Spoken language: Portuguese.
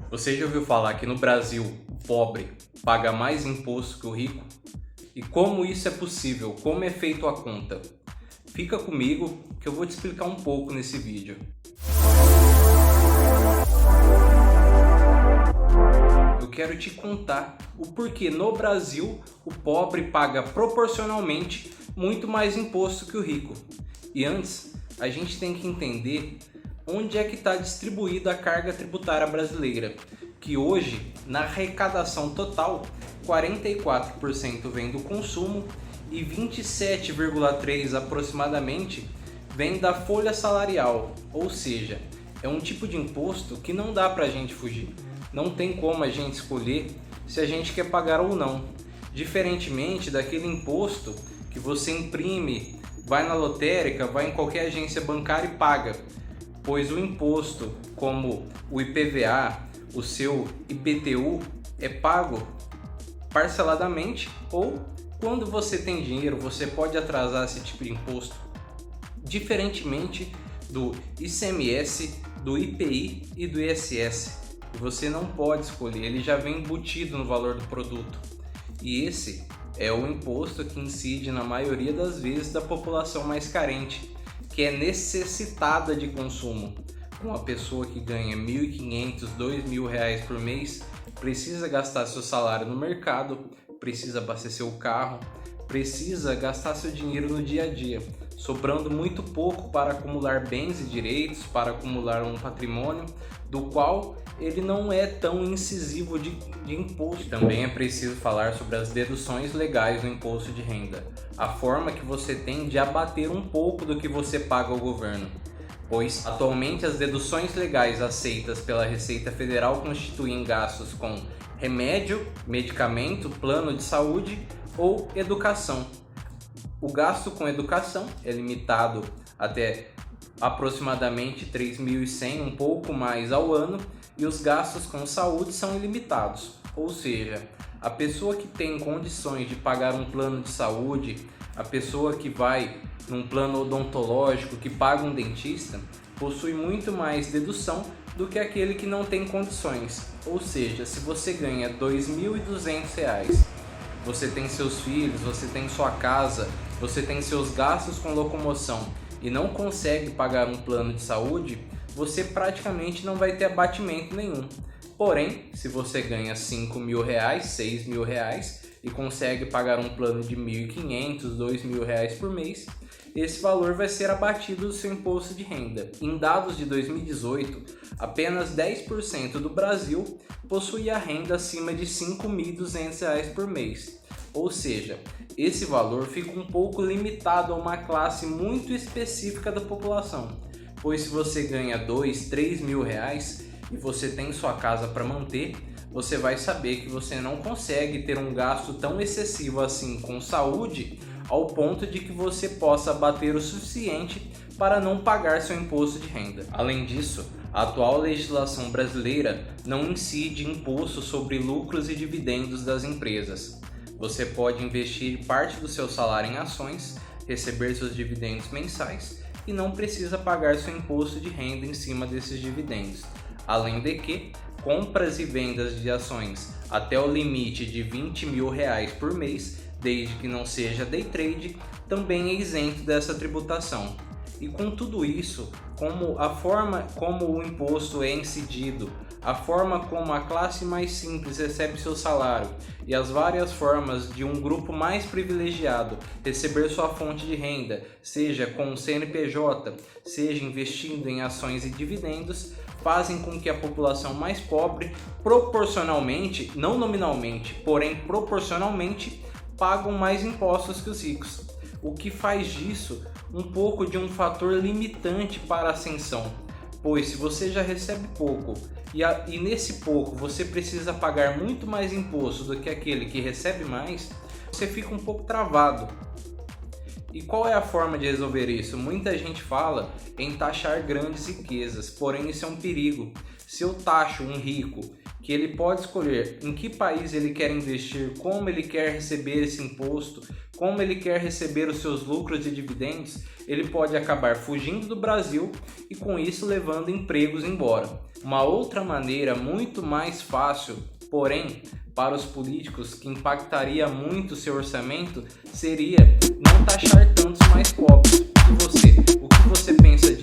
Você já ouviu falar que no Brasil o pobre paga mais imposto que o rico? E como isso é possível? Como é feito a conta? Fica comigo que eu vou te explicar um pouco nesse vídeo. Eu quero te contar o porquê no Brasil o pobre paga proporcionalmente muito mais imposto que o rico. E antes, a gente tem que entender onde é que está distribuída a carga tributária brasileira, que hoje, na arrecadação total, 44% vem do consumo e 27,3% aproximadamente vem da folha salarial, ou seja, é um tipo de imposto que não dá para a gente fugir. Não tem como a gente escolher se a gente quer pagar ou não, diferentemente daquele imposto que você imprime, vai na lotérica, vai em qualquer agência bancária e paga, pois o imposto, como o IPVA, o seu IPTU, é pago parceladamente, ou quando você tem dinheiro você pode atrasar esse tipo de imposto, diferentemente do ICMS, do IPI e do ISS. Você não pode escolher, ele já vem embutido no valor do produto. E esse é o imposto que incide na maioria das vezes da população mais carente, que é necessitada de consumo. Uma pessoa que ganha R$ 1.500, R$ 2.000 por mês precisa gastar seu salário no mercado, precisa abastecer o carro, precisa gastar seu dinheiro no dia a dia, sobrando muito pouco para acumular bens e direitos, para acumular um patrimônio do qual ele não é tão incisivo de imposto. Também é preciso falar sobre as deduções legais do imposto de renda, a forma que você tem de abater um pouco do que você paga ao governo, pois atualmente as deduções legais aceitas pela Receita Federal constituem gastos com remédio, medicamento, plano de saúde ou educação. O gasto com educação é limitado até aproximadamente 3.100, um pouco mais ao ano, e os gastos com saúde são ilimitados, ou seja, a pessoa que tem condições de pagar um plano de saúde, a pessoa que vai num plano odontológico, que paga um dentista, possui muito mais dedução do que aquele que não tem condições. Ou seja, se você ganha R$ 2.200, você tem seus filhos, você tem sua casa, você tem seus gastos com locomoção e não consegue pagar um plano de saúde, você praticamente não vai ter abatimento nenhum. Porém, se você ganha R$ 5.000, R$ 6.000 e consegue pagar um plano de R$ 1.500, R$ 2.000 por mês, esse valor vai ser abatido do seu imposto de renda. Em dados de 2018, apenas 10% do Brasil possuía renda acima de R$ 5.200 por mês. Ou seja, esse valor fica um pouco limitado a uma classe muito específica da população, pois se você ganha R$ 2.000, R$ 3.000 e você tem sua casa para manter, você vai saber que você não consegue ter um gasto tão excessivo assim com saúde, ao ponto de que você possa abater o suficiente para não pagar seu imposto de renda. Além disso, a atual legislação brasileira não incide imposto sobre lucros e dividendos das empresas. Você pode investir parte do seu salário em ações, receber seus dividendos mensais e não precisa pagar seu imposto de renda em cima desses dividendos. Além de que, compras e vendas de ações até o limite de R$ 20.000 por mês, desde que não seja day trade, também é isento dessa tributação. E com tudo isso, como a forma como o imposto é incidido, a forma como a classe mais simples recebe seu salário e as várias formas de um grupo mais privilegiado receber sua fonte de renda, seja com o CNPJ, seja investindo em ações e dividendos, fazem com que a população mais pobre, proporcionalmente, não nominalmente, porém proporcionalmente, pagam mais impostos que os ricos, o que faz disso um pouco de um fator limitante para a ascensão, pois se você já recebe pouco e nesse pouco você precisa pagar muito mais imposto do que aquele que recebe mais, você fica um pouco travado. E qual é a forma de resolver isso? Muita gente fala em taxar grandes riquezas, porém isso é um perigo. Se eu taxo um rico que ele pode escolher em que país ele quer investir, como ele quer receber esse imposto, como ele quer receber os seus lucros e dividendos, ele pode acabar fugindo do Brasil e com isso levando empregos embora. Uma outra maneira muito mais fácil, porém, para os políticos, que impactaria muito seu orçamento, seria não taxar tantos mais pobres. E você? O que você pensa